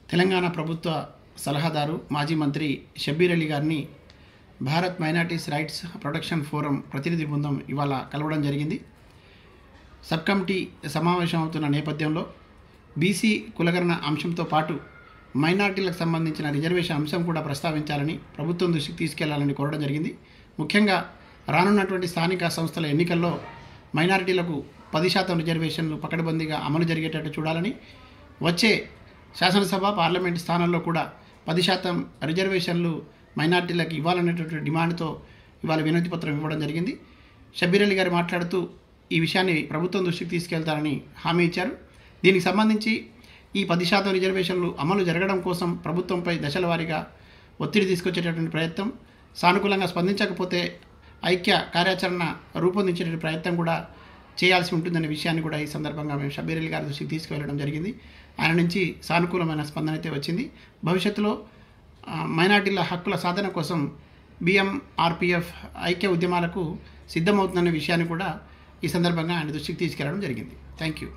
తెలంగాణ ప్రభుత్వ సలహాదారు మాజీ మంత్రి షబ్బీర్ అలీ గారిని Bharat minorities rights protection forum ప్రతినిధి బృందం ఇవాళ కలవడం జరిగింది. సబ్ కమిటీ సమావేశం అవుతున్న నేపథ్యంలో బీసీ కులగణన అంశంతో పాటు మైనార్టీలకు సంబంధించిన రిజర్వేషన్ అంశం కూడా ప్రస్తావించాలని ప్రభుత్వం దృష్టికి తీసుకెళ్లాలని కోరడం జరిగింది. ముఖ్యంగా రానున్నటువంటి స్థానిక సంస్థల ఎన్నికల్లో మైనారిటీలకు 10% రిజర్వేషన్లు పకడ్బందీగా అమలు జరిగేటట్టు చూడాలని, వచ్చే శాసనసభ పార్లమెంట్ స్థానాల్లో కూడా 10% రిజర్వేషన్లు మైనార్టీలకు ఇవ్వాలనేటువంటి డిమాండ్తో ఇవాళ వినతి పత్రం ఇవ్వడం జరిగింది. షబ్బీర్ అలీ గారు మాట్లాడుతూ ఈ విషయాన్ని ప్రభుత్వం దృష్టికి తీసుకెళ్తారని హామీ ఇచ్చారు. దీనికి సంబంధించి ఈ 10% రిజర్వేషన్లు అమలు జరగడం కోసం ప్రభుత్వంపై దశల వారీగా ఒత్తిడి తీసుకొచ్చేటటువంటి ప్రయత్నం, సానుకూలంగా స్పందించకపోతే ఐక్య కార్యాచరణ రూపొందించేటువంటి ప్రయత్నం కూడా చేయాల్సి ఉంటుందనే విషయాన్ని కూడా ఈ సందర్భంగా మేము షబ్బీర్ అలీ గారి దృష్టికి తీసుకువెళ్ళడం జరిగింది. ఆయన నుంచి సానుకూలమైన స్పందన అయితే వచ్చింది. భవిష్యత్తులో మైనార్టీల హక్కుల సాధన కోసం BMRPF ఐక్య ఉద్యమాలకు సిద్ధమవుతుందనే విషయాన్ని కూడా ఈ సందర్భంగా ఆయన దృష్టికి తీసుకెళ్లడం జరిగింది. Thank you.